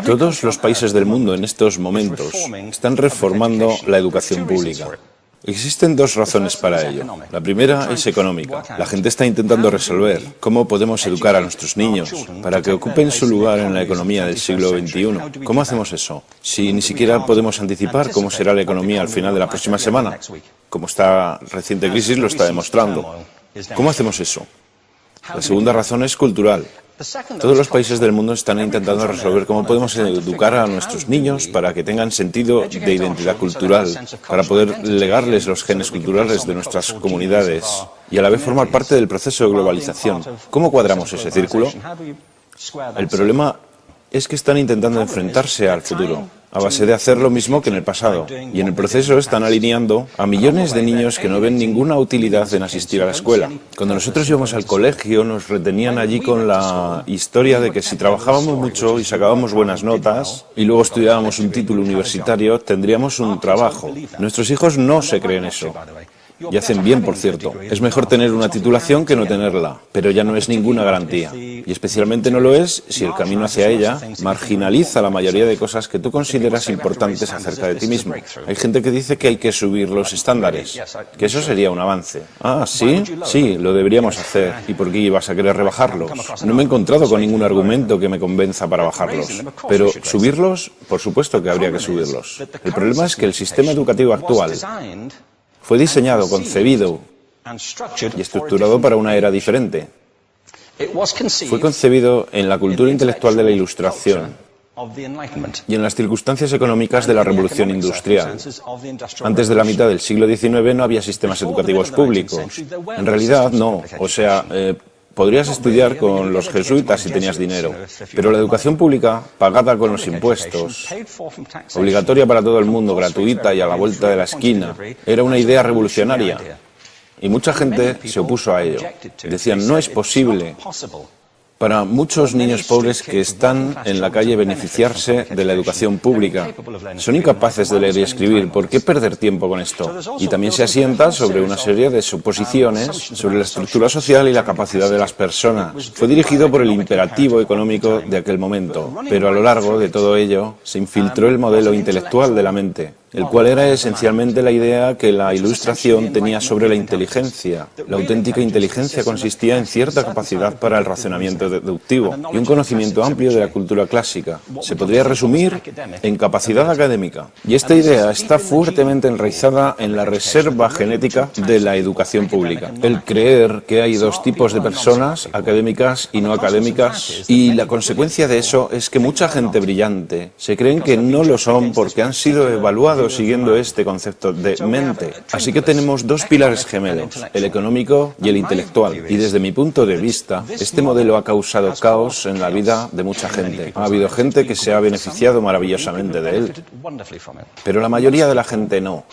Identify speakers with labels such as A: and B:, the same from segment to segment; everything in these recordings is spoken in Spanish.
A: Todos los países del mundo en estos momentos están reformando la educación pública. Existen dos razones para ello. La primera es económica. La gente está intentando resolver cómo podemos educar a nuestros niños para que ocupen su lugar en la economía del siglo XXI. ¿Cómo hacemos eso? Si ni siquiera podemos anticipar cómo será la economía al final de la próxima semana, como esta reciente crisis lo está demostrando. ¿Cómo hacemos eso? La segunda razón es cultural. Todos los países del mundo están intentando resolver cómo podemos educar a nuestros niños para que tengan sentido de identidad cultural, para poder legarles los genes culturales de nuestras comunidades y a la vez formar parte del proceso de globalización. ¿Cómo cuadramos ese círculo? El problema es que están intentando enfrentarse al futuro, a base de hacer lo mismo que en el pasado. Y en el proceso están alineando a millones de niños que no ven ninguna utilidad en asistir a la escuela. Cuando nosotros íbamos al colegio nos retenían allí con la historia de que si trabajábamos mucho y sacábamos buenas notas y luego estudiábamos un título universitario, tendríamos un trabajo. Nuestros hijos no se creen eso. Y hacen bien, por cierto. Es mejor tener una titulación que no tenerla, pero ya no es ninguna garantía. Y especialmente no lo es si el camino hacia ella marginaliza la mayoría de cosas que tú consideras importantes acerca de ti mismo. Hay gente que dice que hay que subir los estándares, que eso sería un avance. Ah, ¿sí? Sí, lo deberíamos hacer. ¿Y por qué ibas a querer rebajarlos? No me he encontrado con ningún argumento que me convenza para bajarlos. Pero subirlos, por supuesto que habría que subirlos. El problema es que el sistema educativo actual fue diseñado, concebido y estructurado para una era diferente. Fue concebido en la cultura intelectual de la Ilustración y en las circunstancias económicas de la Revolución Industrial. Antes de la mitad del siglo XIX no había sistemas educativos públicos. En realidad no. O sea, podrías estudiar con los jesuitas si tenías dinero, pero la educación pública, pagada con los impuestos, obligatoria para todo el mundo, gratuita y a la vuelta de la esquina, era una idea revolucionaria. Y mucha gente se opuso a ello. Decían, no es posible para muchos niños pobres que están en la calle beneficiarse de la educación pública. Son incapaces de leer y escribir. ¿Por qué perder tiempo con esto? Y también se asienta sobre una serie de suposiciones sobre la estructura social y la capacidad de las personas. Fue dirigido por el imperativo económico de aquel momento, pero a lo largo de todo ello se infiltró el modelo intelectual de la mente, el cual era esencialmente la idea que la Ilustración tenía sobre la inteligencia. La auténtica inteligencia consistía en cierta capacidad para el razonamiento deductivo y un conocimiento amplio de la cultura clásica. Se podría resumir en capacidad académica. Y esta idea está fuertemente enraizada en la reserva genética de la educación pública. El creer que hay dos tipos de personas, académicas y no académicas, y la consecuencia de eso es que mucha gente brillante se creen que no lo son porque han sido evaluados siguiendo este concepto de mente. Así que tenemos dos pilares gemelos, el económico y el intelectual. Y desde mi punto de vista, este modelo ha causado caos en la vida de mucha gente. Ha habido gente que se ha beneficiado maravillosamente de él, pero la mayoría de la gente no.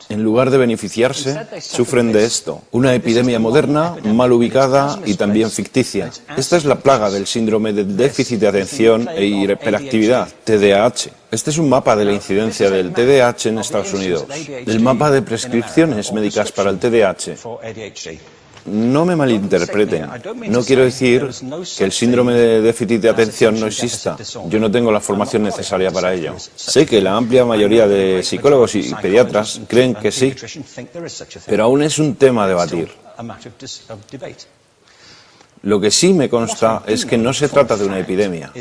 A: En lugar de beneficiarse, sufren de esto. Una epidemia moderna, mal ubicada y también ficticia. Esta es la plaga del síndrome de déficit de atención e hiperactividad, TDAH. Este es un mapa de la incidencia del TDAH en Estados Unidos. El mapa de prescripciones médicas para el TDAH. No me malinterpreten. No quiero decir que el síndrome de déficit de atención no exista. Yo no tengo la formación necesaria para ello. Sé que la amplia mayoría de psicólogos y pediatras creen que sí, pero aún es un tema a debatir. Lo que sí me consta es que no se trata de una epidemia.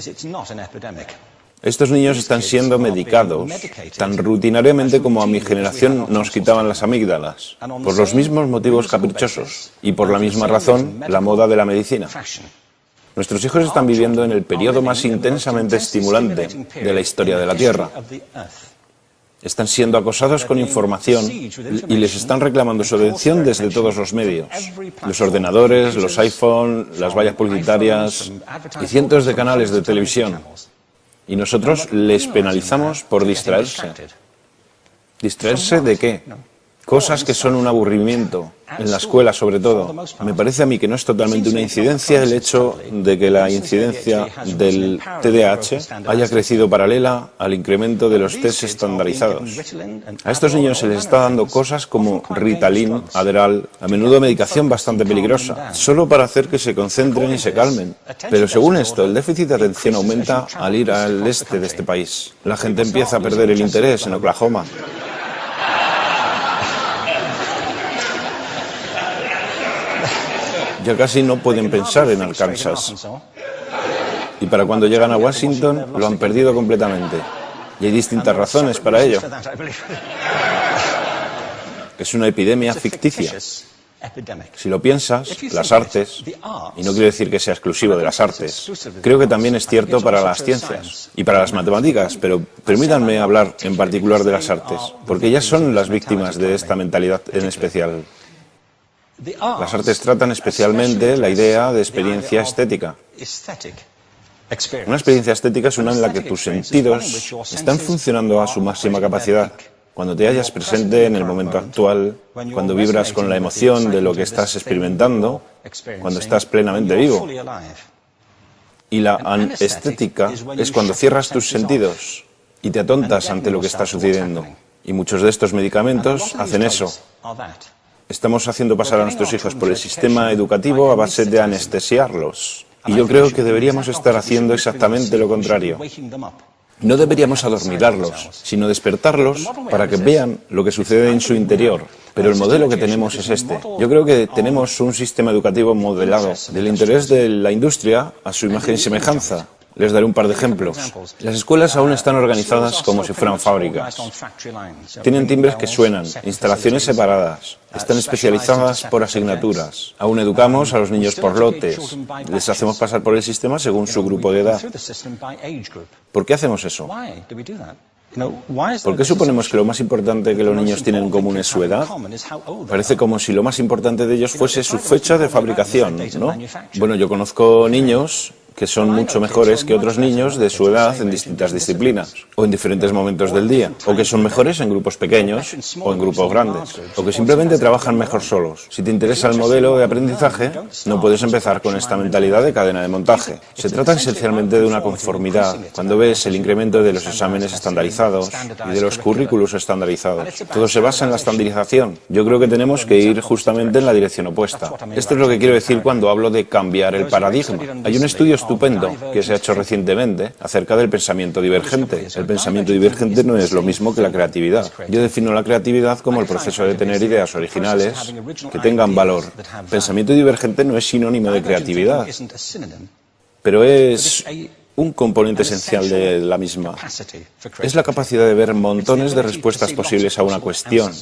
A: Estos niños están siendo medicados tan rutinariamente como a mi generación nos quitaban las amígdalas, por los mismos motivos caprichosos y por la misma razón, la moda de la medicina. Nuestros hijos están viviendo en el periodo más intensamente estimulante de la historia de la Tierra. Están siendo acosados con información y les están reclamando su atención desde todos los medios. Los ordenadores, los iPhone, las vallas publicitarias y cientos de canales de televisión. Y nosotros les penalizamos por distraerse. ¿Distraerse de qué? Cosas que son un aburrimiento, en la escuela sobre todo. Me parece a mí que no es totalmente una incidencia el hecho de que la incidencia del TDAH haya crecido paralela al incremento de los test estandarizados. A estos niños se les está dando cosas como Ritalin, Adderall, a menudo medicación bastante peligrosa, solo para hacer que se concentren y se calmen. Pero según esto, el déficit de atención aumenta al ir al este de este país. La gente empieza a perder el interés en Oklahoma. Ya casi no pueden pensar en Arkansas. Y para cuando llegan a Washington, lo han perdido completamente. Y hay distintas razones para ello. Es una epidemia ficticia. Si lo piensas, las artes, y no quiero decir que sea exclusivo de las artes, creo que también es cierto para las ciencias y para las matemáticas, pero permítanme hablar en particular de las artes, porque ellas son las víctimas de esta mentalidad en especial. Las artes tratan especialmente la idea de experiencia estética. Una experiencia estética es una en la que tus sentidos están funcionando a su máxima capacidad. Cuando te hallas presente en el momento actual, cuando vibras con la emoción de lo que estás experimentando, cuando estás plenamente vivo. Y la anestética es cuando cierras tus sentidos y te atontas ante lo que está sucediendo. Y muchos de estos medicamentos hacen eso. Estamos haciendo pasar a nuestros hijos por el sistema educativo a base de anestesiarlos. Y yo creo que deberíamos estar haciendo exactamente lo contrario. No deberíamos adormilarlos, sino despertarlos para que vean lo que sucede en su interior. Pero el modelo que tenemos es este. Yo creo que tenemos un sistema educativo modelado del interés de la industria a su imagen y semejanza. Les daré un par de ejemplos. Las escuelas aún están organizadas como si fueran fábricas. Tienen timbres que suenan, instalaciones separadas, están especializadas por asignaturas. Aún educamos a los niños por lotes. Les hacemos pasar por el sistema según su grupo de edad. ¿Por qué hacemos eso? ¿Por qué suponemos que lo más importante que los niños tienen en común es su edad? Parece como si lo más importante de ellos fuese su fecha de fabricación, ¿no? Bueno, yo conozco niños que son mucho mejores que otros niños de su edad en distintas disciplinas, o en diferentes momentos del día, o que son mejores en grupos pequeños o en grupos grandes, o que simplemente trabajan mejor solos. Si te interesa el modelo de aprendizaje, no puedes empezar con esta mentalidad de cadena de montaje. Se trata esencialmente de una conformidad. Cuando ves el incremento de los exámenes estandarizados y de los currículos estandarizados, todo se basa en la estandarización. Yo creo que tenemos que ir justamente en la dirección opuesta. Esto es lo que quiero decir cuando hablo de cambiar el paradigma. Hay un estudio estupendo que se ha hecho recientemente acerca del pensamiento divergente. El pensamiento divergente no es lo mismo que la creatividad. Yo defino la creatividad como el proceso de tener ideas originales que tengan valor. Pensamiento divergente no es sinónimo de creatividad, pero es un componente esencial de la misma. Es la capacidad de ver montones de respuestas posibles a una cuestión.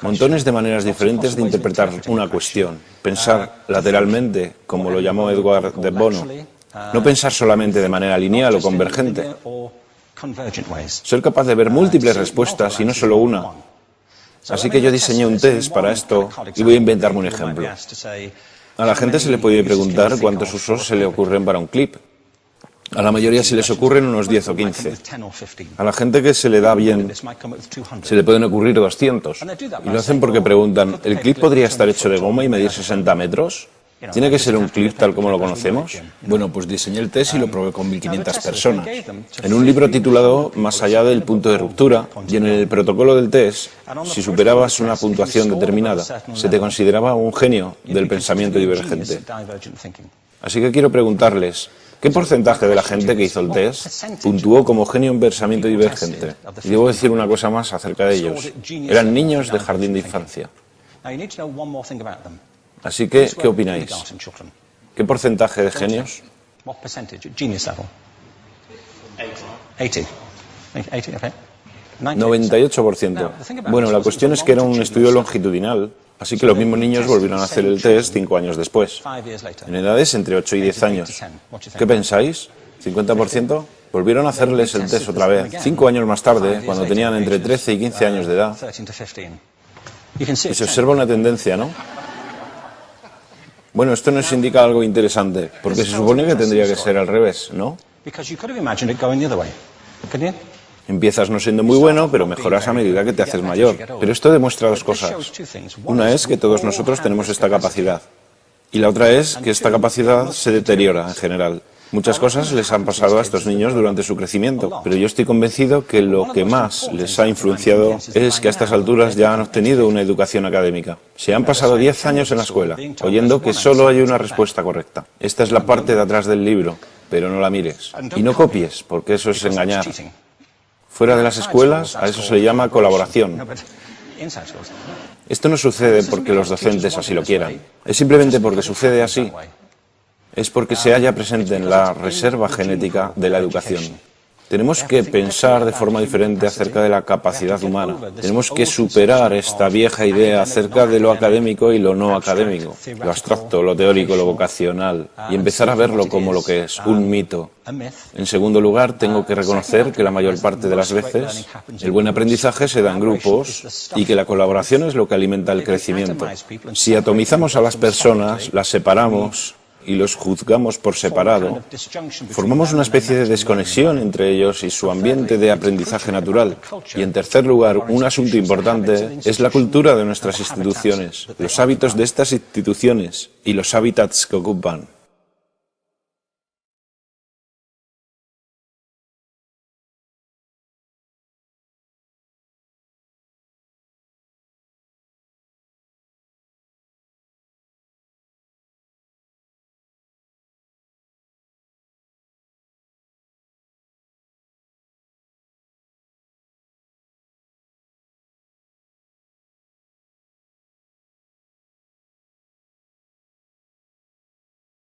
A: Montones de maneras diferentes de interpretar una cuestión. Pensar lateralmente, como lo llamó Edward de Bono. No pensar solamente de manera lineal o convergente. Ser capaz de ver múltiples respuestas y no solo una. Así que yo diseñé un test para esto y voy a inventarme un ejemplo. A la gente se le puede preguntar cuántos usos se le ocurren para un clip. A la mayoría se les ocurren unos 10 o 15. A la gente que se le da bien, se le pueden ocurrir 200. Y lo hacen porque preguntan, ¿el clip podría estar hecho de goma y medir 60 metros? ¿Tiene que ser un clip tal como lo conocemos? Bueno, pues diseñé el test y lo probé con 1.500 personas. En un libro titulado Más allá del punto de ruptura, y en el protocolo del test, si superabas una puntuación determinada, se te consideraba un genio del pensamiento divergente. Así que quiero preguntarles, ¿qué porcentaje de la gente que hizo el test puntuó como genio en pensamiento divergente? Y debo decir una cosa más acerca de ellos. Eran niños de jardín de infancia. Así que, ¿qué opináis? ¿Qué porcentaje de genios? 98%. Bueno, la cuestión es que era un estudio longitudinal, así que los mismos niños volvieron a hacer el test 5 años después, en edades entre 8 y 10 años. ¿Qué pensáis? ¿50%? Volvieron a hacerles el test otra vez, 5 años más tarde, cuando tenían entre 13 y 15 años de edad. Y se observa una tendencia, ¿no? Bueno, esto nos indica algo interesante, porque se supone que tendría que ser al revés, ¿no? Empiezas no siendo muy bueno, pero mejoras a medida que te haces mayor. Pero esto demuestra dos cosas. Una es que todos nosotros tenemos esta capacidad. Y la otra es que esta capacidad se deteriora en general. Muchas cosas les han pasado a estos niños durante su crecimiento, pero yo estoy convencido que lo que más les ha influenciado es que a estas alturas ya han obtenido una educación académica. Se han pasado 10 años en la escuela, oyendo que solo hay una respuesta correcta. Esta es la parte de atrás del libro, pero no la mires. Y no copies, porque eso es engañar. Fuera de las escuelas, a eso se le llama colaboración. Esto no sucede porque los docentes así lo quieran. Es simplemente porque sucede así. Es porque se halla presente en la reserva genética de la educación. Tenemos que pensar de forma diferente acerca de la capacidad humana. Tenemos que superar esta vieja idea acerca de lo académico y lo no académico, lo abstracto, lo teórico, lo vocacional, y empezar a verlo como lo que es, un mito. En segundo lugar, tengo que reconocer que la mayor parte de las veces el buen aprendizaje se da en grupos y que la colaboración es lo que alimenta el crecimiento. Si atomizamos a las personas, las separamos y los juzgamos por separado, formamos una especie de desconexión entre ellos y su ambiente de aprendizaje natural. Y en tercer lugar, un asunto importante es la cultura de nuestras instituciones, los hábitos de estas instituciones y los hábitats que ocupan.